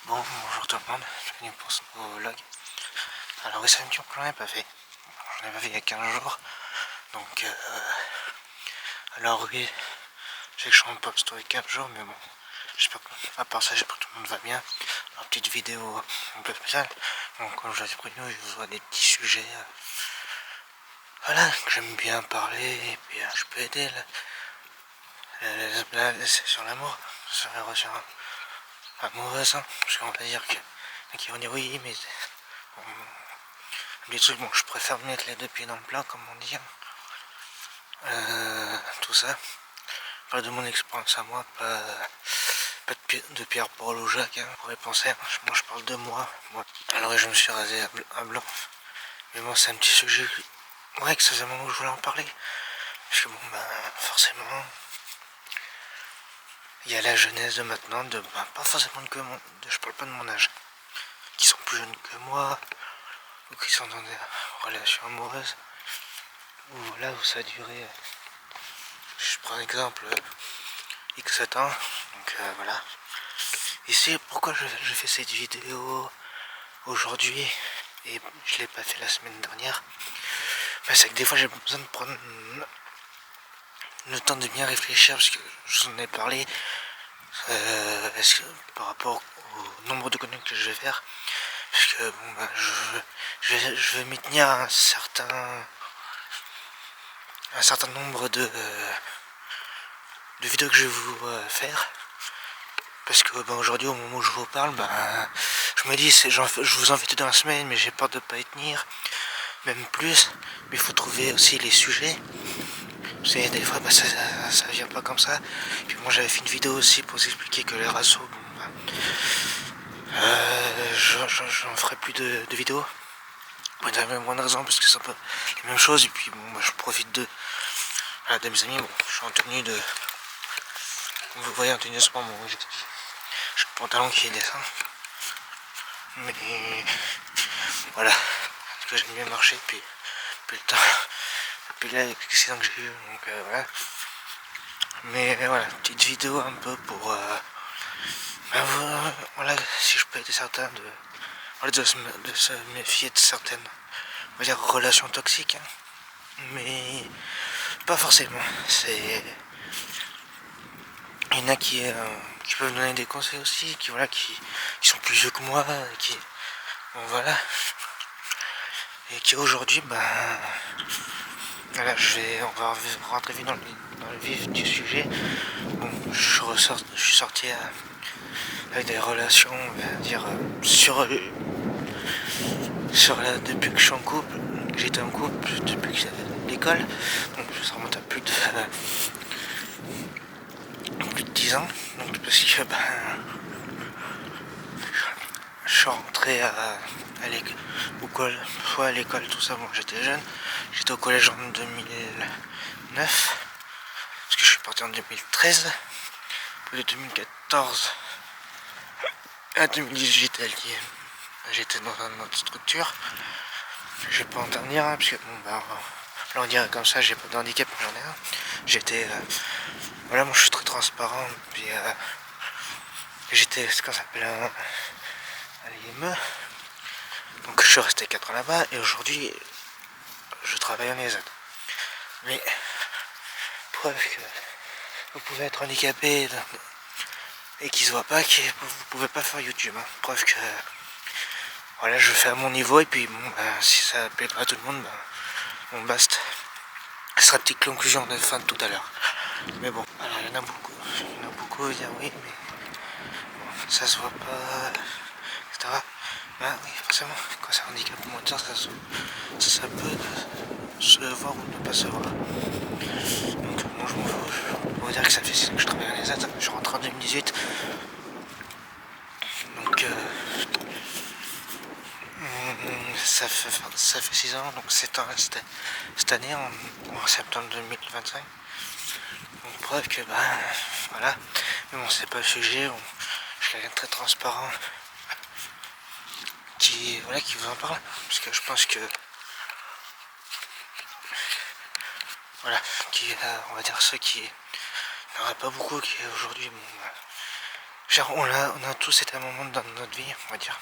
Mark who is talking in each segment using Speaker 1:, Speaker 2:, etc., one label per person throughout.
Speaker 1: Bon, bonjour tout le monde, bienvenue pour ce nouveau vlog. Alors oui, ça fait un petit moment que j'en ai pas fait. J'en ai pas fait il y a 15 jours. Donc, alors oui, je sais que je suis en pop story 15 jours, mais bon, j'espère qu'à part ça, j'espère que tout le monde va bien. Une petite vidéo un peu spéciale. Donc, comme je l'ai prévenu, je vois des petits sujets. Voilà, que j'aime bien parler, et puis je peux aider c'est sur l'amour, sur les relations amoureuses, hein, parce qu'on va dire que qui vont dire oui, mais bon, des trucs, bon, je préfère mettre les deux pieds dans le plat, comme on dit. Tout ça. Pas de mon expérience à moi, pas de pierre pour le Jacques, hein, pour y penser. Moi, je parle de moi. Alors, je me suis rasé à blanc. Mais bon, c'est un petit sujet. Ouais, que ça faisait un moment que je voulais en parler. Parce que bon, ben, forcément, il y a la jeunesse de maintenant, pas forcément que je parle pas de mon âge, qui sont plus jeunes que moi, ou qui sont dans des relations amoureuses, ou voilà, où ça a duré, je prends un exemple, X ans, donc voilà. Et c'est pourquoi je fais cette vidéo aujourd'hui, et je l'ai pas fait la semaine dernière, ben, c'est que des fois j'ai besoin de prendre le temps de bien réfléchir, parce que je vous en ai parlé, par rapport au nombre de contenus que je vais faire, parce que bon, ben, je vais m'y tenir à un certain nombre de vidéos que je vais vous faire, parce que ben, aujourd'hui, au moment où je vous parle, ben, je me dis je vous en fais dans la semaine, mais j'ai peur de pas y tenir, même plus. Mais il faut trouver aussi les sujets. C'est des fois, ben, ça vient pas comme ça. Puis moi, j'avais fait une vidéo aussi pour vous expliquer que les ratios, bon, ben, j'en ferai plus de vidéos. Pour une même bonne raison, parce que c'est un peu les mêmes choses. Et puis bon, ben, je profite de mes amis. Bon, je suis en tenue de. Vous voyez en tenue de sport, bon, j'ai le pantalon qui descend. Mais voilà, parce que j'aime bien marcher depuis le temps, depuis l'accident que j'ai eu, donc voilà. Mais voilà, petite vidéo un peu pour voilà, si je peux aider certains de se méfier de certaines, on va dire, relations toxiques, hein. Mais pas forcément. Il y en a qui peuvent donner des conseils aussi, qui sont plus vieux que moi, bon, voilà, et qui aujourd'hui, ben voilà, on va rentrer vite dans le vif du sujet. Bon, je suis sorti avec des relations, on va dire, depuis que je suis en couple, que j'étais en couple, depuis que l'école, donc ça remonte à plus de 10 ans, donc parce que ben, je suis rentré soit à l'école, tout ça, bon, j'étais jeune, j'étais au collège en 2009, parce que je suis parti en 2013, de 2014 à 2018, j'étais dans une autre structure. Je vais pas en tenir, hein, parce que bon, bah, là on dirait comme ça, j'ai pas de handicap, j'en ai un. J'étais, voilà, moi je suis très transparent, puis j'étais ce qu'on s'appelle à l'IME, donc je suis resté 4 ans là-bas, et aujourd'hui je travaille en ESAT. Mais preuve que vous pouvez être handicapé et qu'il se voit pas, que vous pouvez pas faire YouTube, hein. Preuve que voilà, je fais à mon niveau, et puis bon, bah, si ça plaît pas à tout le monde, bah, on basta. Ce sera une petite conclusion de fin de tout à l'heure. Mais bon, alors il y en a beaucoup. Il y en a beaucoup à dire oui, mais bon, ça se voit pas, etc. Bah oui, forcément, quand c'est un handicap moteur, ça peut se voir ou ne pas se voir. Donc moi je m'en fous. On va dire que ça fait 6 ans que je travaille à l'ESAT. Je suis rentré en 2018. Donc ça fait 6 ans, donc cette année, en septembre 2025. Donc preuve que bah voilà. Mais bon, c'est pas le sujet. Je suis quelqu'un de très transparent qui vous en parle. Parce que je pense que voilà, on va dire ceux qui n'aura pas beaucoup, qui aujourd'hui, bon, Genre, on a tous été à un moment dans notre vie, on va dire,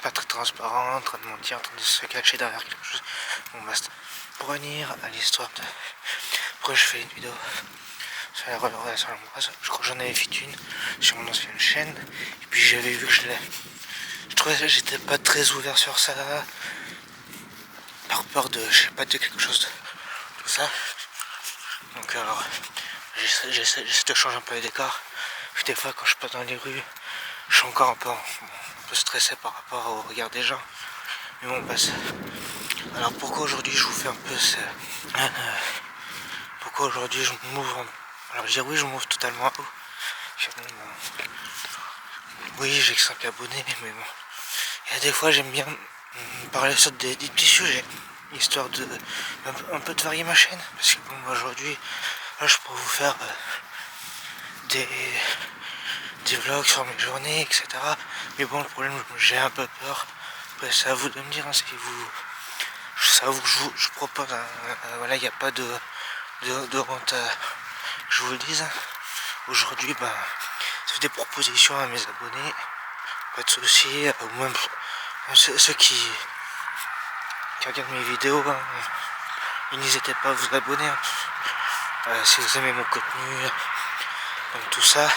Speaker 1: pas très transparent, en train de mentir, en train de se cacher derrière quelque chose. Bon, basta. Pour revenir à l'histoire de pourquoi je fais une vidéo sur la relation amoureuse, je crois que j'en avais fait une sur mon ancienne chaîne, et puis j'avais vu que je trouvais que j'étais pas très ouvert sur ça, par peur de, je sais pas, de quelque chose de tout ça. Donc alors, j'essaie de changer un peu les décors. Puis des fois quand je passe dans les rues, je suis encore un peu stressé par rapport au regard des gens. Mais bon, passe. Alors pourquoi aujourd'hui je vous fais un peu ce... pourquoi aujourd'hui je m'ouvre... Alors je dis oui, je m'ouvre totalement à vous. Oui, j'ai que 5 abonnés, mais bon. Il y a des fois j'aime bien parler sur des petits sujets, histoire de un peu de varier ma chaîne. Parce que bon, aujourd'hui, là je pourrais vous faire des vlogs sur mes journées, etc. Mais bon, le problème, j'ai un peu peur. Après, c'est à vous de me dire, hein, si vous... C'est à vous que je propose, voilà, il n'y a pas de honte à que je vous le dise. Aujourd'hui, ben, je fais des propositions à mes abonnés, pas de soucis, ou même ceux qui regardent mes vidéos, hein, n'hésitez pas à vous abonner, hein. Si vous aimez mon contenu, donc tout ça.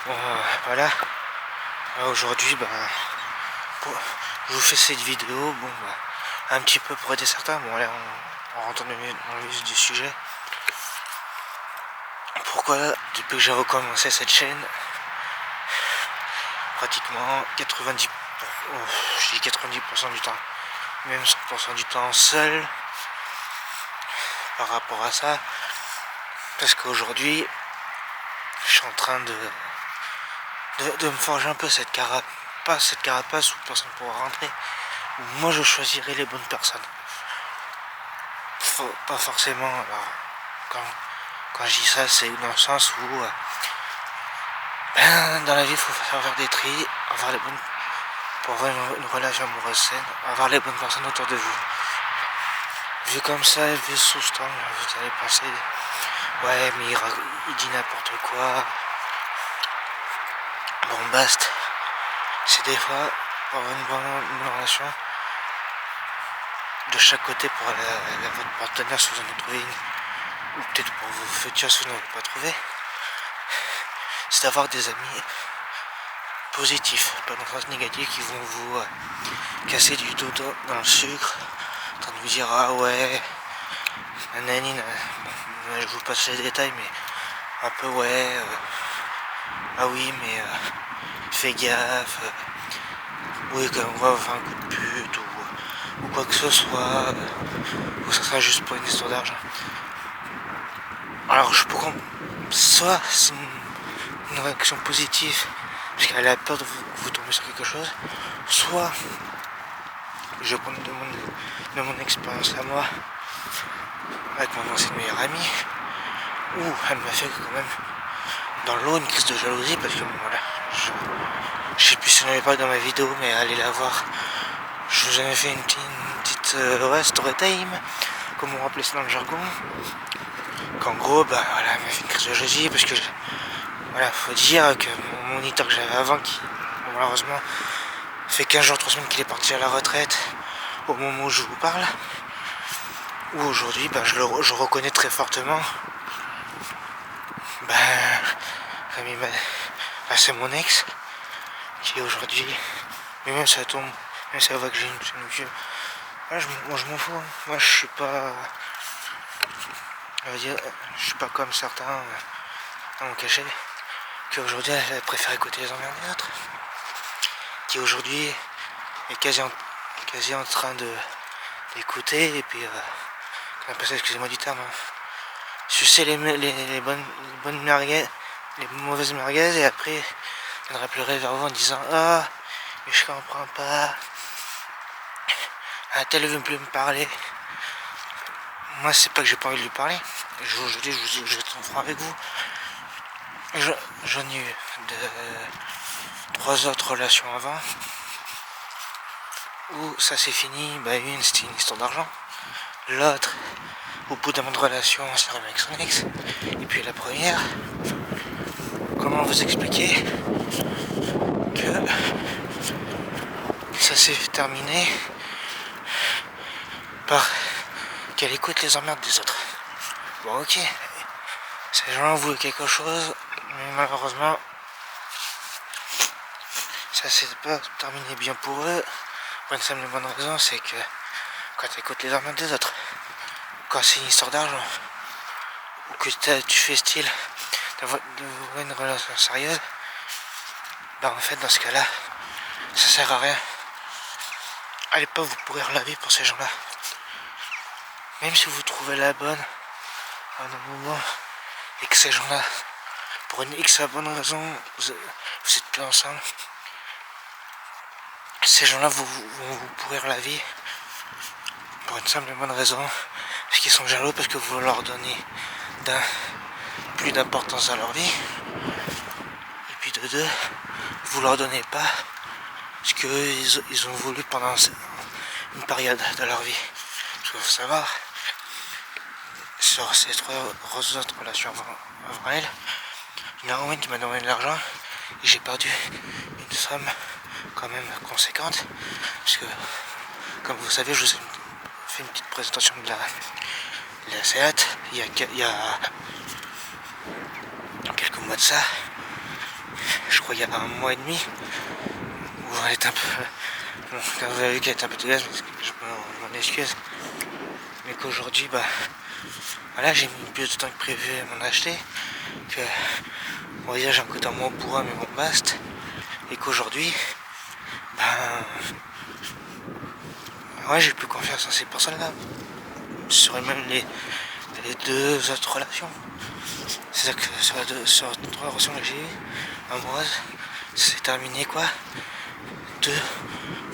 Speaker 1: Bon, voilà. Aujourd'hui, je vous fais cette vidéo, bon, un petit peu pour aider certains. Bon, là, on rentre dans le vif du sujet. Pourquoi, depuis que j'ai recommencé cette chaîne, pratiquement 90%, je dis 90% du temps, même 100% du temps seul, par rapport à ça, parce qu'aujourd'hui, je suis en train de me forger un peu cette carapace où personne ne pourra rentrer, où moi je choisirai les bonnes personnes. Pas forcément, alors, quand je dis ça, c'est dans le sens où dans la vie il faut faire des tris, avoir les bonnes, pour avoir une relation amoureuse saine, avoir les bonnes personnes autour de vous. Vu comme ça, vu sous ce temps, vous allez penser, ouais mais il dit n'importe quoi. Bon, basta. C'est des fois, pour avoir une bonne relation, de chaque côté pour votre partenaire si vous en trouvez une, ou peut-être pour vos futurs si vous n'en avez pas trouvé, c'est d'avoir des amis positifs, pas dans le sens négatif, qui vont vous casser du dos dans le sucre, en train de vous dire ah ouais, nanani, bon, je vous passe les détails, mais un peu ouais, ah oui mais fais gaffe, oui quand on va faire un coup de pute ou quoi que ce soit, ou ça sera juste pour une histoire d'argent. Alors je pourrais, soit c'est une réaction positive parce qu'elle a peur de vous tomber sur quelque chose, soit je prends de mon expérience à moi avec mon ancienne meilleure amie, où elle m'a fait quand même dans l'eau une crise de jalousie parce que bon, voilà, je sais plus si on avait pas dans ma vidéo, mais allez la voir. Je vous avais fait une petite story time, comme on rappelait ça dans le jargon. Qu'en gros, voilà, elle m'a fait une crise de jalousie parce que voilà, faut dire que mon moniteur que j'avais avant, qui malheureusement fait 15 jours, 3 semaines qu'il est parti à la retraite au moment où je vous parle, où aujourd'hui je reconnais très fortement c'est mon ex qui est aujourd'hui, mais même ça tombe, même ça voit que j'ai une vieux. Moi je m'en fous, hein. Moi je suis pas, je suis pas comme certains dans mon cachet, qui aujourd'hui elle préfère écouter les emmerdes des autres, qui aujourd'hui est quasi en train d'écouter et puis on appelle ça, excusez-moi du terme, sucer les bonnes merguez, les mauvaises merguez, et après elle viendra pleurer vers vous en disant ah mais je comprends pas, ah tel veut plus me parler. Moi c'est pas que j'ai pas envie de lui parler, aujourd'hui je vais être franc avec vous, j'en ai eu 3 autres relations avant où ça s'est fini, une c'était une histoire d'argent, l'autre au bout d'un mois de relation on s'est remis avec son ex, et puis la première, comme comment vous expliquer que ça s'est terminé par qu'elle écoute les emmerdes des autres. Bon, ok, ces gens ont voulu quelque chose, mais malheureusement ça s'est pas terminé bien pour eux. Pour une simple et bonne raison, c'est que quand tu écoutes les emmerdes des autres, quand c'est une histoire d'argent, ou que tu fais style d'avoir une relation sérieuse, bah en fait dans ce cas là ça sert à rien. Allez pas vous pourrir la vie pour ces gens là. Même si vous trouvez la bonne à un moment et que ces gens là, pour une X bonne raison, vous êtes plus ensemble, ces gens là vont vous pourrir la vie pour une simple et bonne raison, parce qu'ils sont jaloux, parce que vous leur donnez plus d'importance à leur vie, et puis de deux, vous leur donnez pas ce qu'ils ont voulu pendant une période de leur vie. Parce qu'il faut savoir, sur ces 3 autres relations avant elle, il y en a une qui m'a donné de l'argent et j'ai perdu une somme quand même conséquente, parce que comme vous savez, je vous ai fait une petite présentation de la SEAT il y a quelques mois de ça, je crois il y a un mois et demi, où elle est un peu, bon, quand vous avez vu qu'elle est un peu dégueulasse, je m'en excuse, mais qu'aujourd'hui voilà, j'ai mis plus de temps que prévu à m'en acheter, que on va dire j'ai un côté en moins bourrin mais bon bast, et qu'aujourd'hui ouais, j'ai plus confiance en ces personnes là sur même les 2 autres relations. C'est-à-dire que sur 3 relations que j'ai eues amoureuses, c'est terminé quoi, 2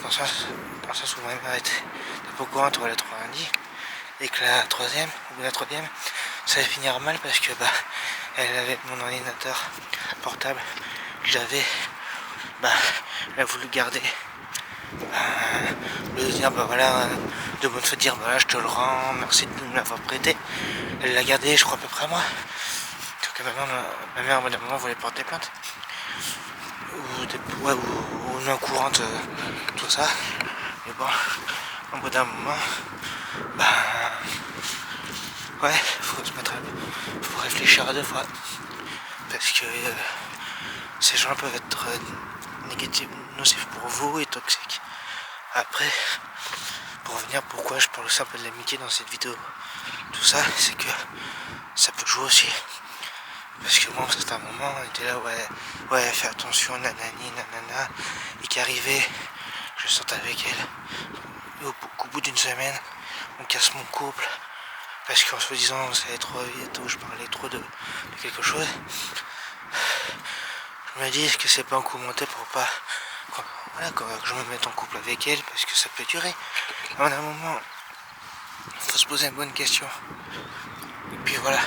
Speaker 1: dans le sens où ma mère était pas au courant entre la 3 lundi, et que la troisième ça allait finir mal parce que elle avait mon ordinateur portable que j'avais, elle a voulu garder, le dire voilà, de bonne foi, dire je te le rends, merci de me l'avoir prêté. Elle l'a gardé, je crois à peu près à moi. Donc maintenant ma mère à un moment voulait porter plainte ou non courante, tout ça, mais bon, au bout d'un moment ouais, faut réfléchir à 2 fois, parce que ces gens peuvent être négatifs, nocifs pour vous et toxiques. Après, pour revenir pourquoi je parle aussi un peu de l'amitié dans cette vidéo, tout ça, c'est que ça peut jouer aussi. Parce que moi, c'était un moment, on était là, ouais, fais attention, nanani, nanana, et qu'arrivait, je sortais avec elle, et au bout d'une semaine, on casse mon couple, parce qu'en se disant, ça allait trop vite, ou je parlais trop de quelque chose. Je me dis, est-ce que c'est pas un coup monté pour pas que je me mette en couple avec elle, parce que ça peut durer. À un moment, il faut se poser une bonne question. Et puis voilà,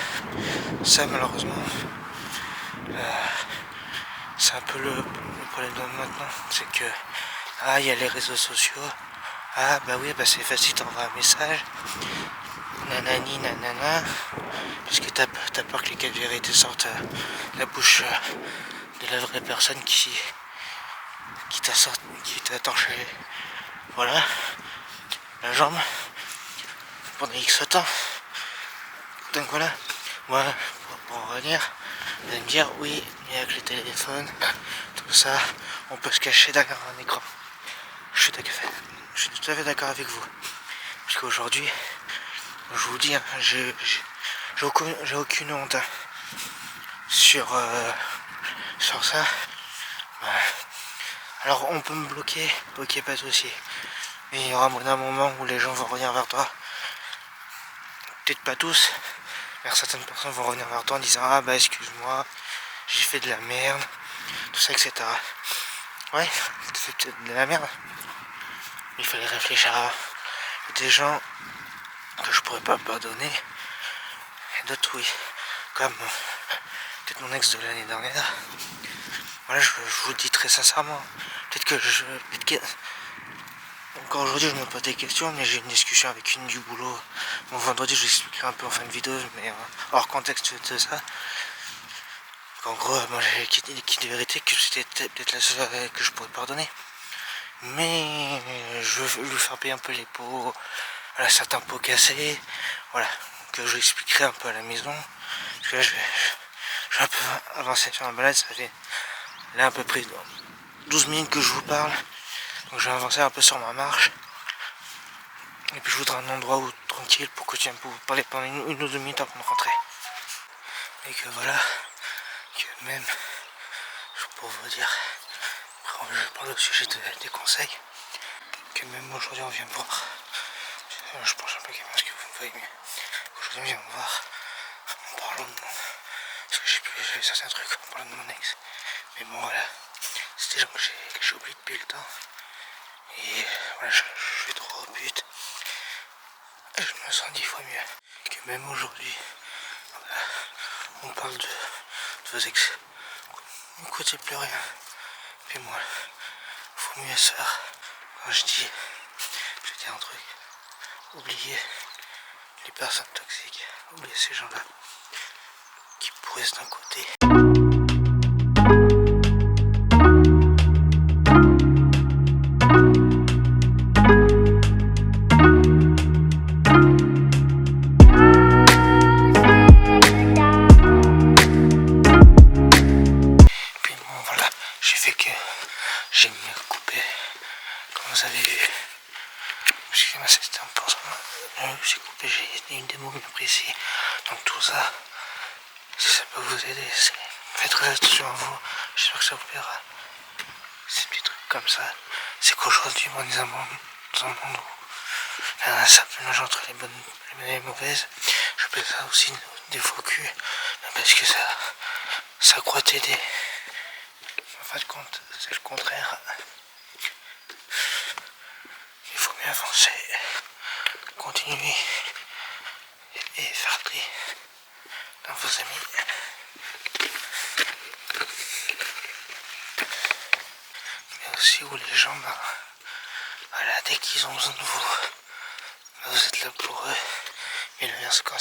Speaker 1: ça malheureusement, c'est un peu le problème de maintenant, c'est que il y a les réseaux sociaux, oui, c'est facile, t'envoies un message, nanani nanana, parce que t'as peur que les 4 vérités sortent la bouche de la vraie personne qui t'a torché, voilà, la jambe pendant X temps. Donc voilà, moi, pour en revenir, vous allez me dire, oui, mais avec le téléphone, tout ça, on peut se cacher derrière un écran. Je suis tout à fait d'accord avec vous. Parce qu'aujourd'hui, je vous dis, j'ai aucune honte sur ça. Alors on peut me bloquer, ok, pas de souci. Mais il y aura un moment où les gens vont revenir vers toi. Peut-être pas tous, mais certaines personnes vont revenir vers toi en disant excuse-moi, j'ai fait de la merde, tout ça, etc. Ouais, tu fais peut-être de la merde. Il fallait réfléchir à des gens que je pourrais pas pardonner, et d'autres oui, comme peut-être mon ex de l'année dernière. Voilà, je vous le dis très sincèrement, peut-être que encore aujourd'hui je me pose des questions, mais j'ai une discussion avec une du boulot. Bon, vendredi je vous expliquerai un peu en fin de vidéo, mais hors contexte de ça. En gros, moi j'ai liquide de vérité que c'était peut-être la seule que je pourrais pardonner. Mais je veux lui faire payer un peu les pots, voilà, certains pots cassés, voilà, que je lui expliquerai un peu à la maison. Parce que là, je vais un peu avancer sur la balade, ça fait là à peu près 12 minutes que je vous parle. Donc je vais avancer un peu sur ma marche. Et puis je voudrais un endroit où, tranquille pour continuer pour vous parler pendant une ou deux minutes avant de rentrer. Et que voilà, que même, pour vous dire, je parle au sujet des conseils, que même aujourd'hui on vient me voir. Je pense un peu qu'il ce que vous me voyez mieux. Aujourd'hui on vient me voir en parlant de mon... Parce que j'ai vu certains trucs en parlant de mon ex. Mais bon voilà, c'est des gens que j'ai oublié depuis le temps. Et voilà, je vais droit au but. Et je me sens 10 fois mieux. Que même aujourd'hui, voilà, on parle de vos ex. N'écoutez plus rien. Puis moi, faut mieux se faire. Quand je dis un truc, oubliez les personnes toxiques, oubliez ces gens-là qui pourrissent d'un côté. Puis bon voilà, j'ai fait que j'ai mieux coupé, comme vous avez vu. Parce que c'était un peu j'ai coupé, j'ai une démo bien précise. Donc tout ça, si ça peut vous aider, faites très attention à vous. J'espère que ça vous plaira. Ces petits trucs comme ça, c'est qu'aujourd'hui, on est dans un monde où il y a un certain mélange entre les bonnes et les mauvaises. J'appelle ça aussi des faux culs, parce que ça croit t'aider. En fin de compte, c'est le contraire. Il faut mieux avancer, continuer et faire tri dans vos amis. Mais aussi où les gens, voilà, dès qu'ils ont besoin de vous, vous êtes là pour eux. Mais l'inverse, quand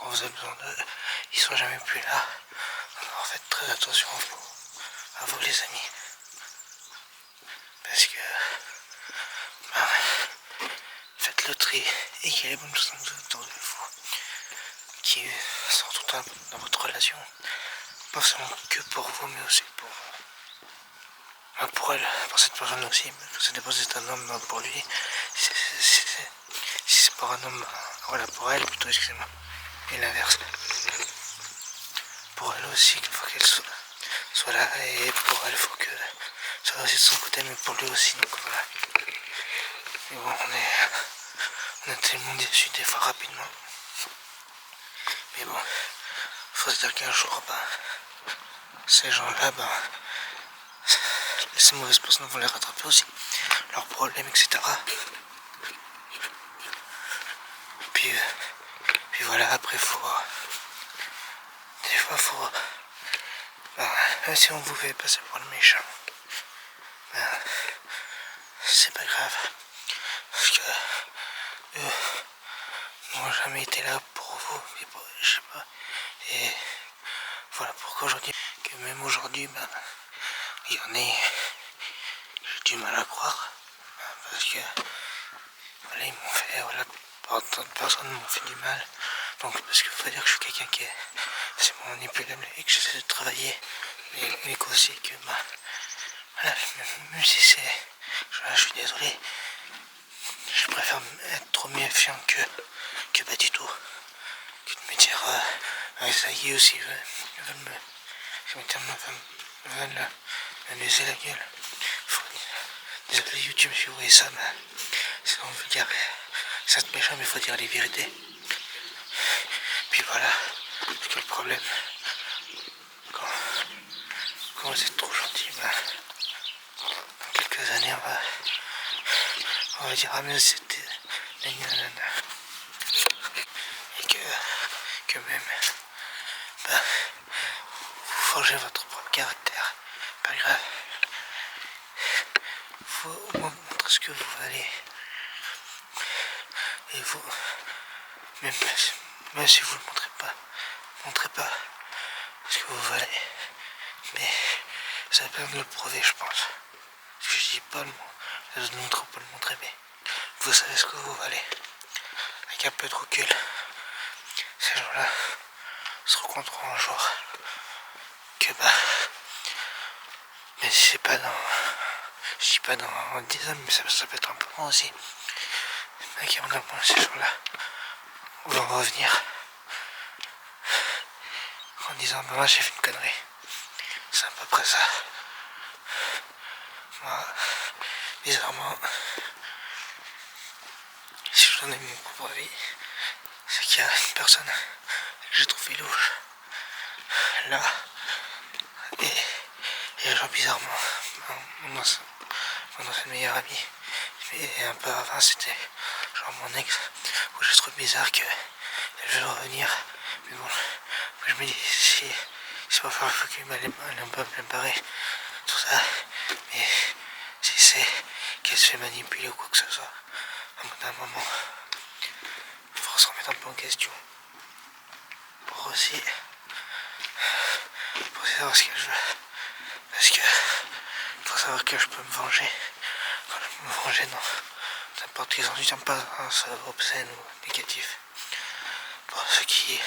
Speaker 1: vous avez besoin d'eux, ils sont jamais plus là. Alors faites très attention à vous les amis. Parce que faites le tri et qu'il y a les bonnes personnes autour de vous qui sont tout le temps dans votre relation. Pas seulement que pour vous, mais aussi pour elle, pour cette personne aussi. Ça dépend si c'est un homme pour lui. Si c'est pour un homme, voilà, pour elle plutôt, excusez-moi. Et l'inverse. Pour elle aussi, il faut qu'elle soit là. Et pour elle, il faut que ça soit aussi de son côté, mais pour lui aussi. Donc voilà. Mais bon, on est tellement déçus des fois rapidement. Mais bon, faut se dire qu'un jour, ces gens-là, ces mauvaises personnes vont les rattraper aussi. Leurs problèmes, etc. Puis voilà, après, des fois, même si on vous fait passer pour le méchant, c'est pas grave. Parce que eux n'ont jamais été là pour vous, je sais pas. Et voilà pourquoi aujourd'hui, que même aujourd'hui, il y en a, j'ai du mal à croire. Parce que voilà, ils m'ont fait, voilà, tant de personnes m'ont fait du mal. Donc parce qu'il faut dire que je suis quelqu'un qui est manipulable et que j'essaie de travailler, mais qu'aussi que voilà, même si c'est, je suis désolé, je préfère être trop méfiant que pas du tout, que de me dire ça y est aussi, ils veulent me laisser la gueule. Désolé YouTube si vous voyez ça, sinon on veut dire ça te méchant, mais il faut dire les vérités. Puis voilà, parce que le problème, quand vous êtes trop gentil, dans quelques années on va dire ah mais c'était nanana. Et que même vous forgez votre propre caractère, pas grave. Faut montrer ce que vous valez. Et vous, même si vous ne le montrez pas, ce que vous valez. Mais ça va bien de le prouver, je pense. Parce que je dis pas le mot, les autres montrent, on peut le montrer, mais vous savez ce que vous valez. Avec un peu de recul, ces gens-là se rencontreront un jour. Que bah, mais si c'est pas dans, je dis pas dans 10 ans, mais ça peut être un peu moins aussi. Mais qui vont apprendre ces jours-là vont revenir en disant bah moi j'ai fait une connerie. C'est à peu près ça. Moi, bizarrement, si je donnais mon propre avis, c'est qu'il y a une personne que j'ai trouvé louche là, et genre bizarrement, mon ancien meilleur ami, et un peu avant c'était genre mon ex, où je trouve bizarre qu'elle veut revenir, mais bon, je me dis si c'est pas faire, il faut qu'elle un peu me barrer, tout ça, mais si c'est qu'elle se fait manipuler ou quoi que ce soit, à bout d'un moment, il faut se remettre un peu en question, pour aussi savoir ce que je veux, parce que il faut savoir que je peux me venger, quand je peux me venger non, n'importe quel sens du terme, pas un seul obscène ou négatif. Pour ceux qui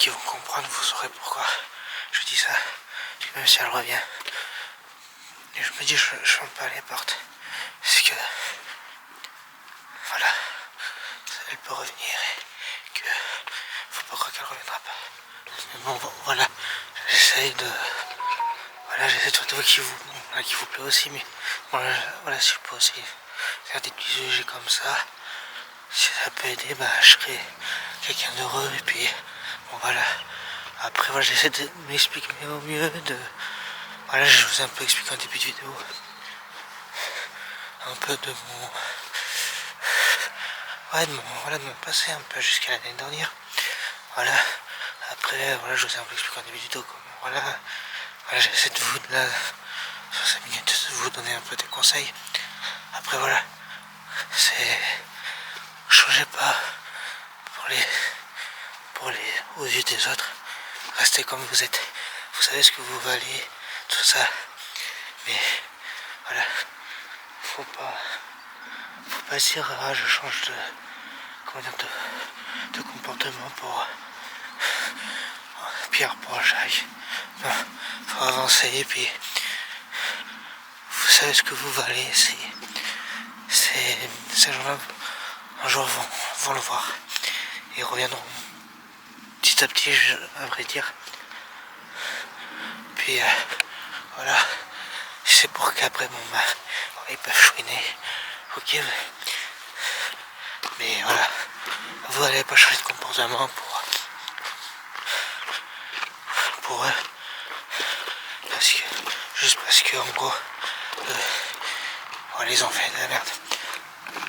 Speaker 1: vont comprendre, vous saurez pourquoi je dis ça, même si elle revient. Et je me dis, je ferme pas les portes, parce que, voilà, elle peut revenir et que faut pas croire qu'elle reviendra pas. Mais bon, voilà, j'essaie de faire tout qui vous plaît aussi, mais voilà, si je peux aussi faire des petits sujets comme ça, si ça peut aider, bah je serai quelqu'un d'heureux, et puis, bon voilà, après voilà, j'essaie de m'expliquer au mieux, voilà, je vous ai un peu expliqué en début de vidéo, un peu de mon passé, un peu jusqu'à l'année dernière, voilà, après, voilà, je vous ai un peu expliqué en début de vidéo, voilà, j'essaie de vous, là, sur 5 minutes, de vous donner un peu des conseils, après voilà, changez pas aux yeux des autres, restez comme vous êtes, vous savez ce que vous valez, tout ça, mais voilà, faut pas dire je change de comportement pour Pierre pour Jacques. Non, faut avancer, et puis vous savez ce que vous valez, ces gens-là un jour vont le voir et reviendront petit à petit, à vrai dire. Puis voilà, c'est pour qu'après ils peuvent chouiner, ok, mais voilà, vous n'allez pas changer de comportement pour eux, parce que en gros les ont fait de la merde,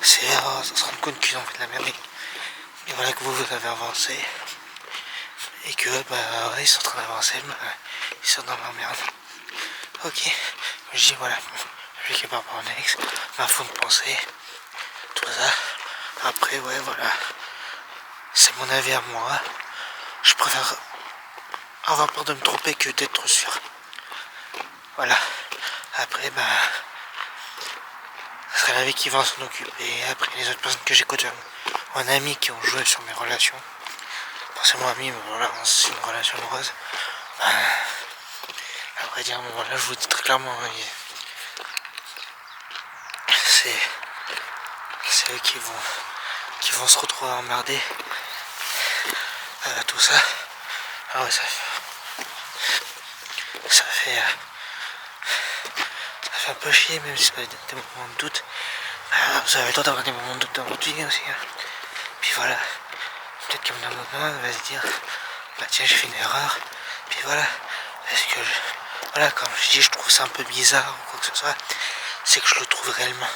Speaker 1: c'est se rendre compte qu'ils ont fait de la merde, et voilà que vous avez avancé et que ils sont en train d'avancer, ils sont dans la merde, ok, je dis voilà, je qui par rapport à mon ex, ma façon de penser, tout ça, après ouais voilà, c'est mon avis à moi, je préfère avoir peur de me tromper que d'être sûr, voilà, après ce serait la vie qui va s'en occuper, après les autres personnes que j'écoute, un ami qui ont joué sur mes relations, forcément ami, mais voilà, c'est une relation amoureuse, à vrai dire, bon, voilà, je vous dis très clairement, c'est eux qui vont se retrouver emmerdés, tout ça, ah ouais, ça fait un peu chier, même si ça va être des moments de doute, vous avez le droit d'avoir des moments de doute dans votre vie aussi, puis voilà, peut-être qu'à un moment elle va se dire tiens, j'ai fait une erreur, puis voilà, parce que voilà, comme je dis, je trouve ça un peu bizarre ou quoi que ce soit, c'est que je le trouve réellement,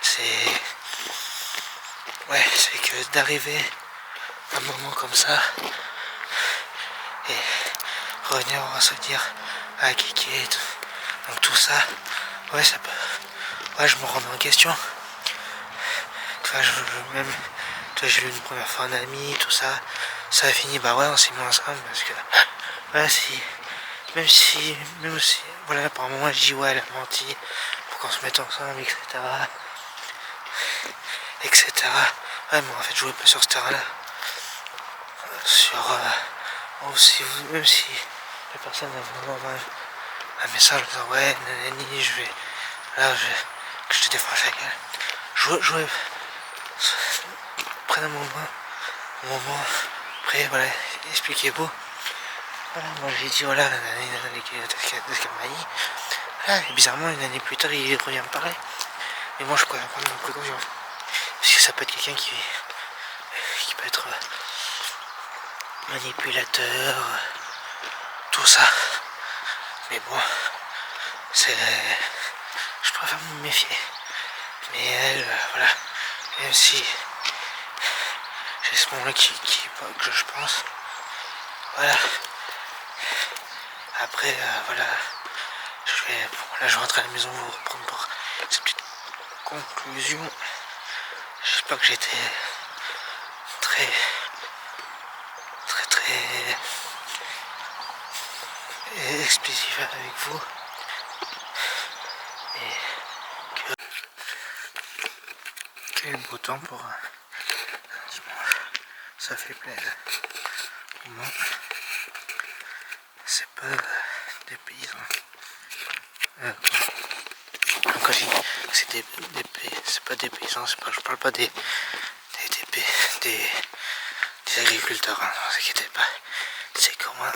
Speaker 1: c'est que d'arriver à un moment comme ça et revenir à se dire Kiki et tout, donc tout ça, ouais, ça peut, je me remets en question, j'ai lu une première fois un ami, tout ça, ça a fini, on s'est mis ensemble parce que voilà, si, même si, voilà, par moment je dis ouais, elle a menti pour qu'on se mette ensemble, etc. Ouais, mais en fait, je jouais pas sur ce terrain-là. Sur, aussi, même si la personne a vraiment un message en disant ouais, nanani, je vais, là, que je te défends avec elle. Jouer, prenez un moment, après, voilà, expliquez-vous. Voilà, moi j'ai dit voilà, de ce qu'elle m'a dit. Voilà, et bizarrement, une année plus tard, il revient me parler. Et moi, je préfère prendre mes précautions. Parce que ça peut être quelqu'un qui peut être manipulateur, tout ça. Mais bon, c'est. Je préfère me méfier. Mais elle, voilà. Même si j'ai ce moment-là que je pense. Voilà. Après, voilà. Je rentre à la maison vous reprendre pour cette petite conclusion. J'espère que j'étais très explosif avec vous et quel beau temps pour un dimanche, ça fait plaisir. Au moins, c'est pas des paysans. Quand je dis que c'est c'est pas des paysans, je parle pas des agriculteurs, hein, ne vous inquiétez pas. C'est comment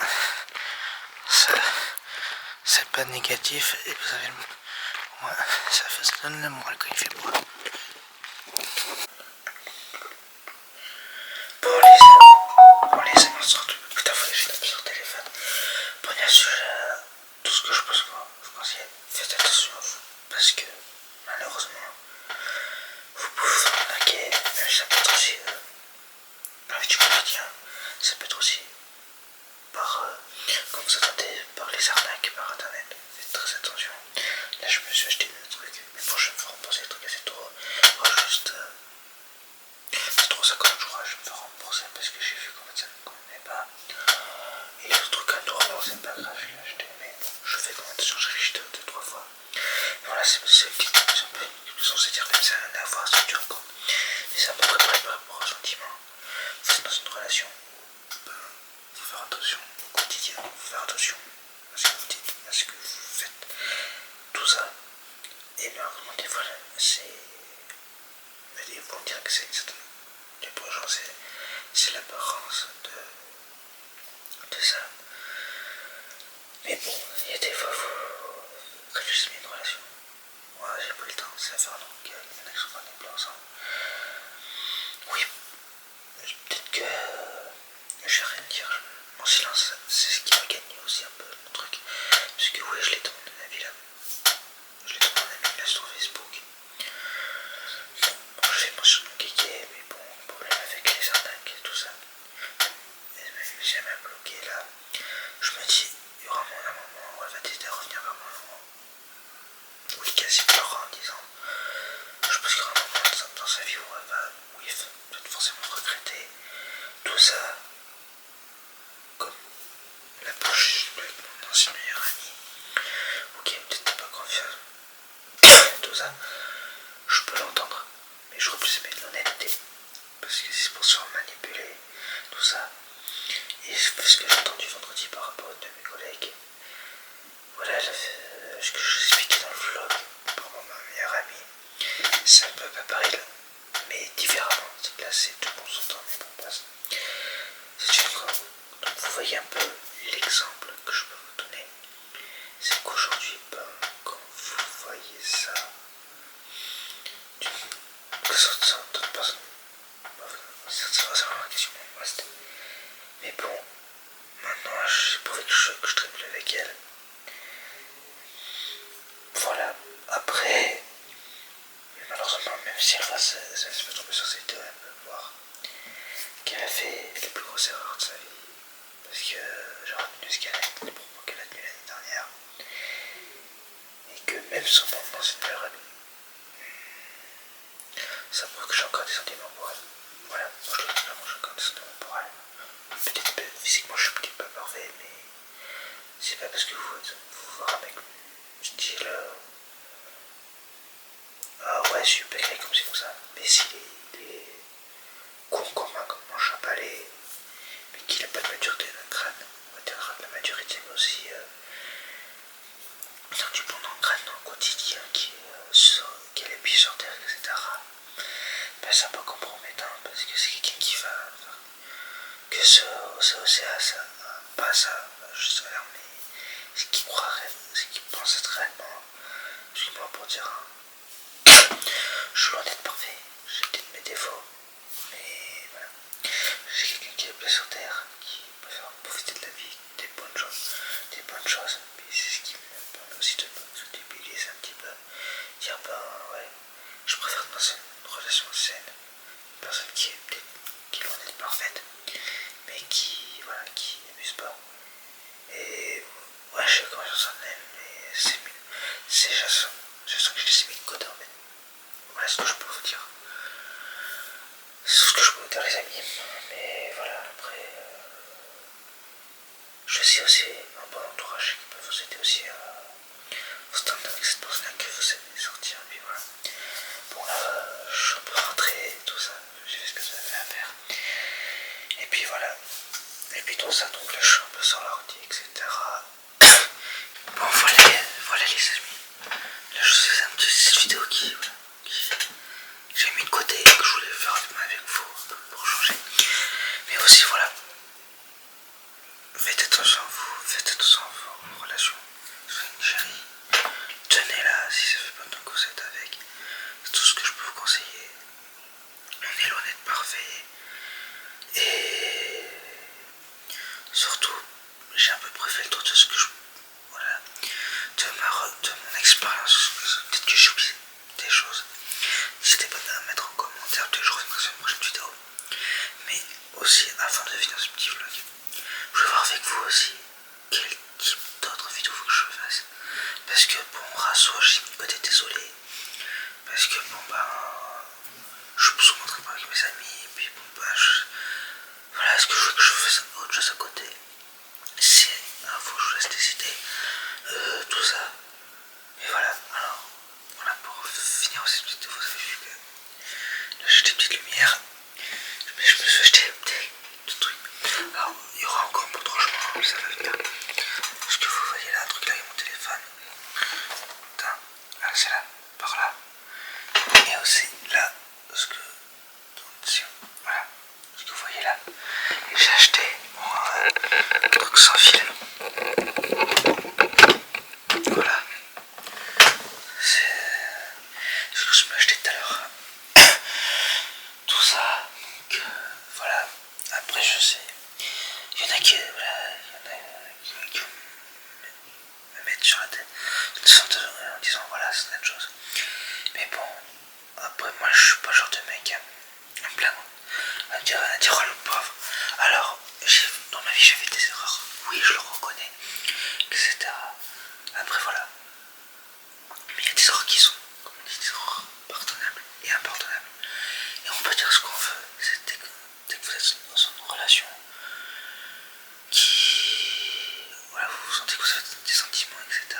Speaker 1: ça, c'est pas négatif et vous avez au moins ça donne le moral quand il fait beau. Pour les annonces, putain, faut que je tape sur le téléphone. Pour bien sûr, tout ce que je pense vous conseille, faites attention à vous parce que malheureusement vous pouvez vous arnaquer, mais ça peut être aussi dans la vie du quotidien, ça peut être aussi par quand vous attendez par les arnaques par internet. Faites très attention. Là je me suis acheté des trucs, mais bon je vais me faire rembourser les trucs à 7€. Juste c'est 3,50 jours, je vais me faire rembourser parce que j'ai vu qu'en fait ça ne me convenait pas. Et le truc à 1€, c'est pas grave, je l'ai acheté, mais bon, je fais quand même changer les jetons 2-3 fois. Et voilà, c'est une petite censé dire même ça n'a rien à voir, c'est dur quoi. Mais c'est à peu près pareil par rapport au sentiment. Vous êtes dans une relation, faut faire attention au quotidien, faut faire attention à ce que vous dites, à ce que vous faites, tout ça. Et malheureusement des fois c'est. Ils vont dire que c'est exactement. Et pour les gens c'est l'apparence de ça. Mais bon, il y a des fois quand je suis mis une relation. Moi j'ai pris le temps, c'est la faire donc il y en a qui sont pas des plans ensemble. Oui, peut-être que je vais rien dire. Mon silence, c'est ce qui m'a gagné aussi un peu mon truc. Parce que oui, je l'ai demandé mon avis là. Je l'ai demandé mon avis là sur Facebook. Bon, je fais mention de mon kéké, mais bon, le problème avec les arnaques et tout ça. J'ai même bloqué là. Je me dis, il y aura un moment où elle va décider de revenir vers moi. Oui, quasi pleurant en disant. Je pense qu'il y aura un moment dans sa vie où elle va, oui, peut-être forcément regretter tout ça. Comme la bouche avec mon ancien meilleur ami. Ok, peut-être t'as pas confiance. Tout ça, je peux l'entendre. Mais je refuse de l'honnêteté. Parce que c'est pour se faire manipuler. Tout ça. Et ce que j'ai entendu vendredi par rapport à une de mes collègues. Voilà, ce que je vous expliquais dans le vlog pour mon meilleur ami. C'est un peu pareil là. Mais différemment. C'est que là, c'est tout bon son temps, mais bon, passe. C'est une grande. Donc vous voyez un peu l'exemple que je peux vous donner. C'est qu'aujourd'hui, quand vous voyez ça, que ça d'autres personnes, c'est vraiment la question pour moi. Mais bon, maintenant j'ai prouvé que je triple avec elle. Voilà, après, malheureusement, même si elle va se tomber sur ses deux, elle peut voir qu'elle a fait les plus grosses erreurs de sa vie. Parce que j'ai retenu ce qu'elle a, les propos qu'elle a tenus l'année dernière. Et que même son moment, c'est une meilleure amie. Ça prouve que j'ai encore des sentiments pour elle. Voilà, moi je le dis vraiment, j'ai encore des sentiments pour elle. Peut-être physiquement je suis peut-être pas parfait, mais c'est pas parce que vous voir un mec style ah ouais, je suis pégré comme c'est comme ça. Mais s'il est con comme un chapalet, mais qu'il a pas de maturité d'un crâne, on va dire la maturité, mais aussi du bon dans le crâne dans le quotidien qui a les pieds sur terre, etc. Ben, c'est un peu compromettant parce que c'est quelqu'un qui va. Que ça pas ça, juste à mais c'est qui croirait, c'est qui pense être réellement, excuse-moi pour dire, je suis loin d'être parfait, j'ai peut-être mes défauts, mais voilà, j'ai quelqu'un qui est blessé sur terre, qui préfère profiter de la vie, des bonnes choses, puis c'est ce qui me permet aussi de se débiliser un petit peu, dire ben ouais, je préfère dans une relation saine, une personne qui est peut-être qui est loin d'être parfaite, mais qui voilà, qui n'abuse pas. Et ouais, je sais comment je sens même, mais je sens que je les ai mis de côté en fait. Voilà ce que je peux vous dire. C'est ce que je peux vous dire les amis. Mais voilà, après je sais aussi un bon entourage qui peut vous aider aussi au stand avec cette personne-là que vous allez sortir. Et puis voilà. Bon là, je peux rentrer, tout ça. J'ai fait ce que j'avais à faire. Et puis voilà. Et puis tout ça, donc là je suis un peu sur l'ordi, etc. Bon voilà les amis. Là je faisais un petit cette vidéo qui j'ai mis de côté et que je voulais faire avec vous pour changer. Mais aussi voilà. Faites attention à vous, faites attention à vos relations. Soyez une chérie. Tenez-la si ça fait pas longtemps que vous êtes avec. C'est tout ce que je peux vous conseiller. On est loin d'être parfait. Et surtout, j'ai un peu préféré le tour de ce que je. Voilà. De mon expérience. Peut-être que j'ai oublié des choses. N'hésitez pas à mettre en commentaire. Peut-être que je reviendrai sur une prochaine vidéo. Mais aussi, avant de finir ce petit vlog, je vais voir avec vous aussi quel type d'autres vidéos faut que je fasse. Parce que bon, Rasso, j'ai mis de côté, désolé. Parce que bon, ben. Je peux souvent montrer avec mes amis. Et puis bon, ben. Voilà, est-ce que je veux que je fasse autre chose à côté? C'est un faux, je vous laisse décider. Tout ça. Et voilà, alors, voilà, pour finir cette vidéo, vous avez vu que là j'ai des petites lumières. Mais je me suis acheté des trucs. Alors, il y aura encore un peu de rangement, ça va venir. Parce que vous voyez là, un truc là, il y a mon téléphone. Putain, là c'est là, par là. Et aussi là, ce que. Voilà, ce que vous voyez là. Et j'ai acheté un truc sans fil. Voilà. C'est ce que je m'ai acheté tout à l'heure. Tout ça, donc voilà. Après, je sais. Il y en a qui, voilà, qui me mettent sur la tête en disant voilà, c'est une chose. Mais bon, après, moi je suis pas le genre de mec à me plaindre, à dire oh le pauvre. Alors, dans ma vie, j'ai fait des erreurs. Oui, je le reconnais, etc. Après, voilà. Mais il y a des erreurs qui sont, comme on dit, des erreurs pardonnables et impardonnables. Et on peut dire ce qu'on veut. C'est dès que vous êtes dans une relation qui. Voilà, vous sentez que vous avez des sentiments, etc.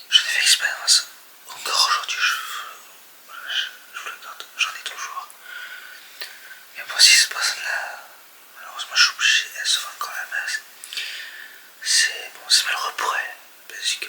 Speaker 1: J'en ai fait expérience. Encore aujourd'hui, je vous le garde. J'en ai toujours. Mais bon, si cette personne-là, malheureusement, je suis obligé, elle se vend quand même. C'est malheureux pour elle. Parce que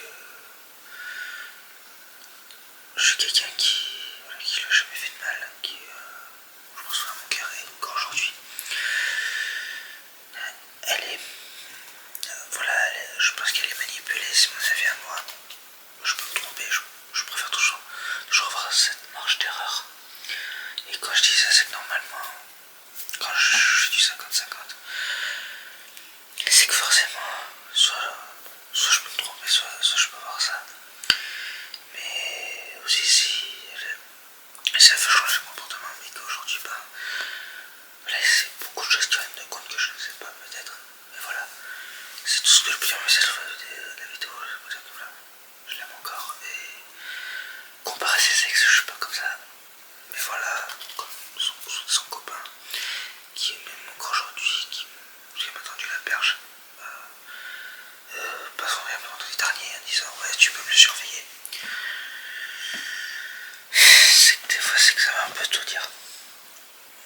Speaker 1: on peut tout dire.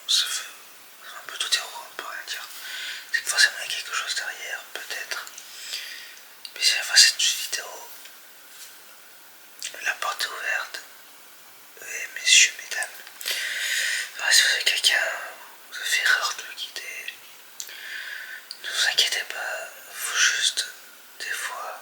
Speaker 1: On peut tout dire ou on peut rien dire. C'est que forcément il y a quelque chose derrière, peut-être. Mais si enfin, cette vidéo, la porte est ouverte. Et messieurs, mesdames, enfin, si vous avez quelqu'un, vous avez fait erreur de le quitter, ne vous inquiétez pas, faut juste des fois